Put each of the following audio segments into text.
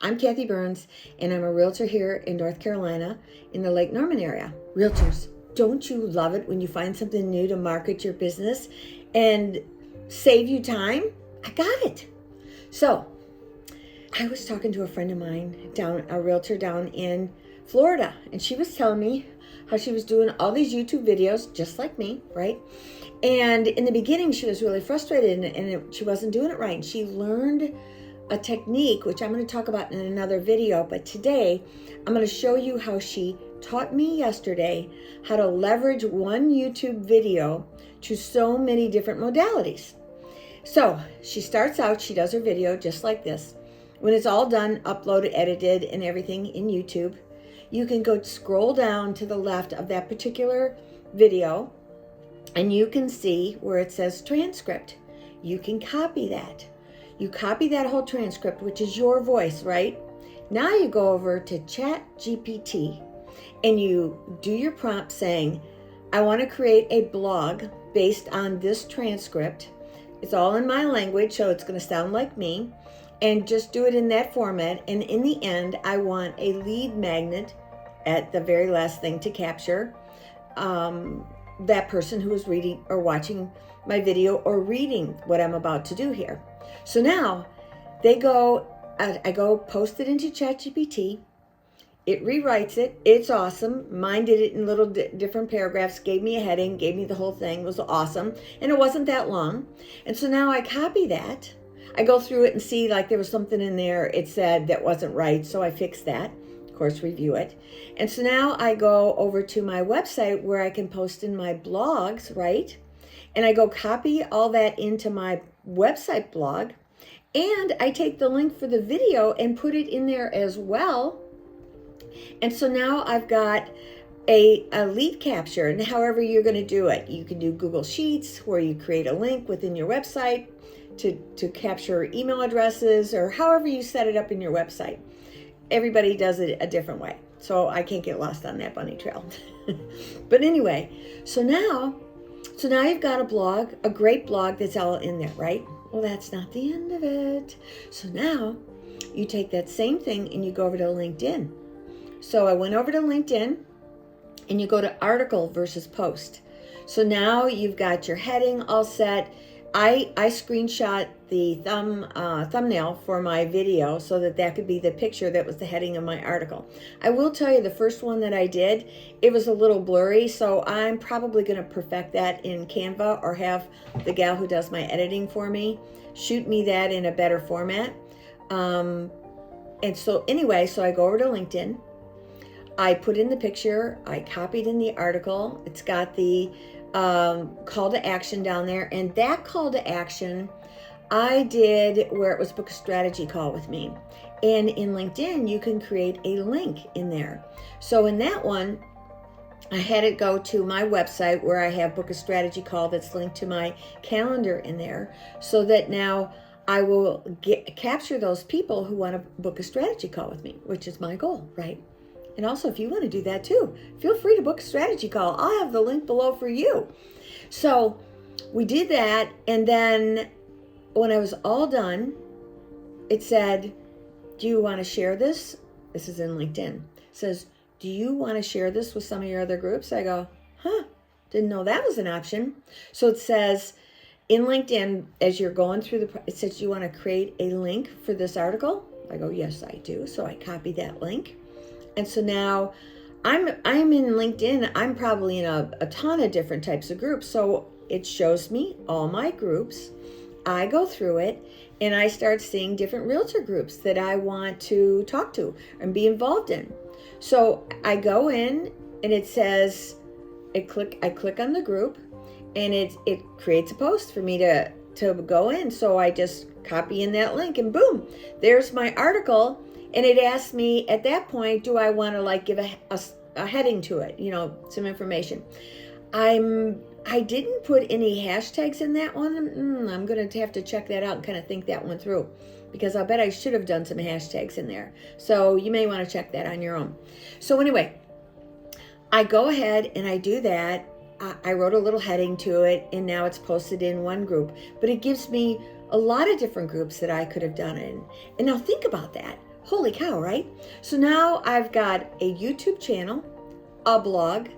I'm Kathy Burns, and I'm a realtor here in North Carolina in the Lake Norman area. Realtors, don't you love it when you find something new to market your business and save you time? I got it. So, I was talking to a friend of mine, a realtor down in Florida, and she was telling me how she was doing all these YouTube videos, just like me, right? And in the beginning, she was really frustrated and she wasn't doing it right. And she learned a technique, which I'm going to talk about in another video, but today I'm going to show you how she taught me yesterday how to leverage one YouTube video to so many different modalities. So she starts out, she does her video just like this. When it's all done, uploaded, edited, and everything in YouTube, you can go scroll down to the left of that particular video and you can see where it says transcript. You can copy that. You copy that whole transcript, which is your voice, right? Now you go over to ChatGPT and you do your prompt saying, I want to create a blog based on this transcript. It's all in my language, so it's going to sound like me. And just do it in that format. And in the end, I want a lead magnet at the very last thing to capture that person who is reading or watching my video or reading what I'm about to do here. So now I go post it into ChatGPT. It rewrites it. It's awesome. Mine did it in little different paragraphs, gave me a heading, gave me the whole thing. It was awesome. And it wasn't that long. And so now I copy that. I go through it and see like there was something in there it said that wasn't right. So I fix that. Of course, review it. And so now I go over to my website where I can post in my blogs, right? And I go copy all that into my website blog. And I take the link for the video and put it in there as well. And so now I've got a lead capture, and however you're going to do it. You can do Google Sheets where you create a link within your website to capture email addresses, or however you set it up in your website. Everybody does it a different way, so I can't get lost on that bunny trail. But anyway, so now you've got a blog, a great blog that's all in there, right? Well, that's not the end of it. So now you take that same thing and you go over to LinkedIn. So I went over to LinkedIn and you go to article versus post. So now you've got your heading all set. I screenshot the thumbnail for my video so that could be the picture that was the heading of my article. I will tell you the first one that I did, it was a little blurry, so I'm probably going to perfect that in Canva or have the gal who does my editing for me shoot me that in a better format. And so anyway, so I go over to LinkedIn. I put in the picture, I copied in the article. It's got the call to action down there, and that call to action I did where it was book a strategy call with me. And in LinkedIn you can create a link in there. So in that one I had it go to my website where I have book a strategy call that's linked to my calendar in there, so that now I will capture those people who want to book a strategy call with me, which is my goal, right? And also, if you want to do that too, feel free to book a strategy call. I'll have the link below for you. So we did that. And then when I was all done, it said, do you want to share this? This is in LinkedIn. It says, do you want to share this with some of your other groups? I go, didn't know that was an option. So it says in LinkedIn, as you're going through it says, do you want to create a link for this article? I go, yes, I do. So I copy that link. And so now I'm in LinkedIn. I'm probably in a ton of different types of groups. So it shows me all my groups. I go through it and I start seeing different realtor groups that I want to talk to and be involved in. So I go in and it says, I click on the group and it creates a post for me to go in. So I just copy in that link and boom, there's my article. And it asked me at that point, do I want to like give a heading to it, some information. I didn't put any hashtags in that one. I'm going to have to check that out and kind of think that one through, because I bet I should have done some hashtags in there. So you may want to check that on your own. So anyway, I go ahead and I do that. I wrote a little heading to it, and now it's posted in one group, but it gives me a lot of different groups that I could have done it in. And now think about that. Holy cow, right? So now I've got a YouTube channel, a blog,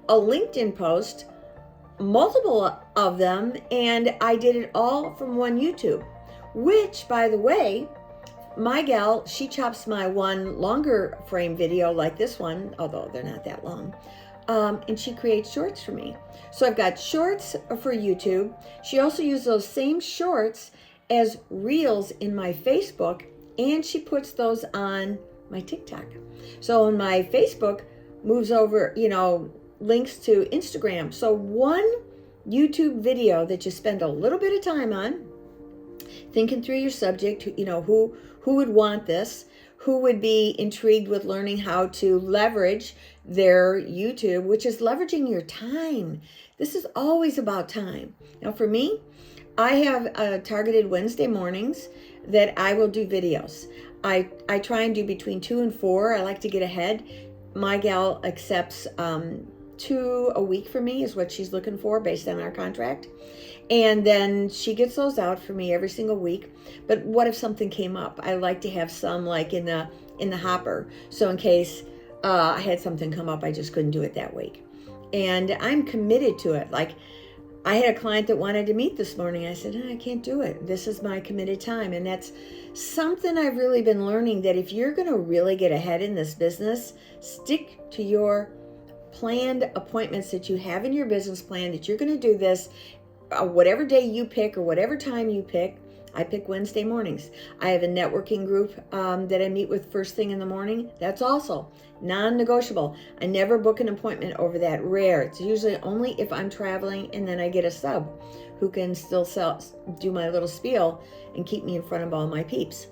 a LinkedIn post, multiple of them, and I did it all from one YouTube, which, by the way, my gal, she chops my one longer frame video like this one, although they're not that long, and she creates shorts for me. So I've got shorts for YouTube. She also uses those same shorts as reels in my Facebook, and she puts those on my TikTok. So when my Facebook moves over, links to Instagram. So one YouTube video that you spend a little bit of time on, thinking through your subject, who would want this, who would be intrigued with learning how to leverage their YouTube, which is leveraging your time. This is always about time. Now for me, I have targeted Wednesday mornings that I will do videos. I try and do between 2 and 4. I like to get ahead. My gal accepts 2 a week for me is what she's looking for based on our contract. And then she gets those out for me every single week. But what if something came up? I like to have some like in the hopper. So in case I had something come up, I just couldn't do it that week. And I'm committed to it. Like I had a client that wanted to meet this morning. I said, I can't do it. This is my committed time. And that's something I've really been learning, that if you're going to really get ahead in this business, stick to your planned appointments that you have in your business plan, that you're going to do this whatever day you pick or whatever time you pick. I pick Wednesday mornings. I have a networking group that I meet with first thing in the morning. That's also non-negotiable. I never book an appointment over that. Rare. It's usually only if I'm traveling, and then I get a sub who can still do my little spiel and keep me in front of all my peeps.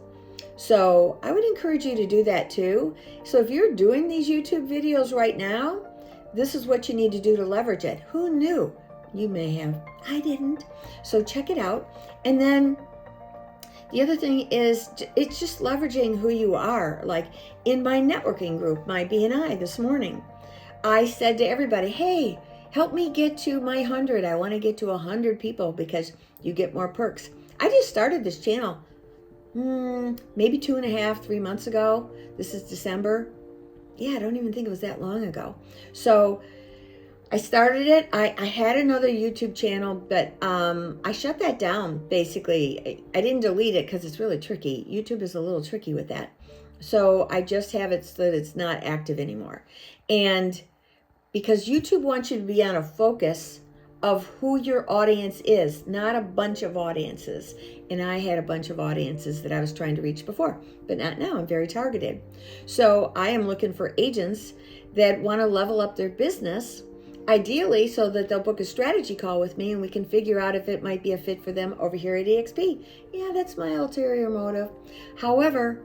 So I would encourage you to do that too. So if you're doing these YouTube videos right now, this is what you need to do to leverage it. Who knew? You may have. I didn't. So check it out. And then the other thing is, it's just leveraging who you are. Like in my networking group, my BNI this morning, I said to everybody, hey, help me get to my 100. I want to get to 100 people because you get more perks. I just started this channel maybe 2.5, 3 months ago. This is December. Yeah, I don't even think it was that long ago. So I started it. I had another YouTube channel, but I shut that down, basically. I didn't delete it because it's really tricky. YouTube is a little tricky with that. So I just have it so that it's not active anymore. And because YouTube wants you to be on a focus of who your audience is, not a bunch of audiences. And I had a bunch of audiences that I was trying to reach before, but not now. I'm very targeted. So I am looking for agents that want to level up their business, ideally so that they'll book a strategy call with me and we can figure out if it might be a fit for them over here at EXP. Yeah, that's my ulterior motive. However,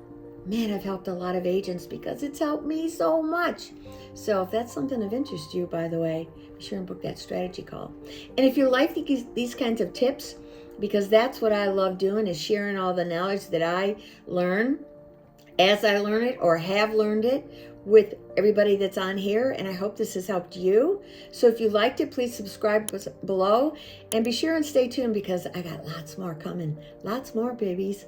man, I've helped a lot of agents because it's helped me so much. So if that's something of interest to you, by the way, be sure and book that strategy call. And if you like these kinds of tips, because that's what I love doing, is sharing all the knowledge that I learn as I learn it or have learned it with everybody that's on here. And I hope this has helped you. So if you liked it, please subscribe below and be sure and stay tuned because I got lots more coming. Lots more, babies.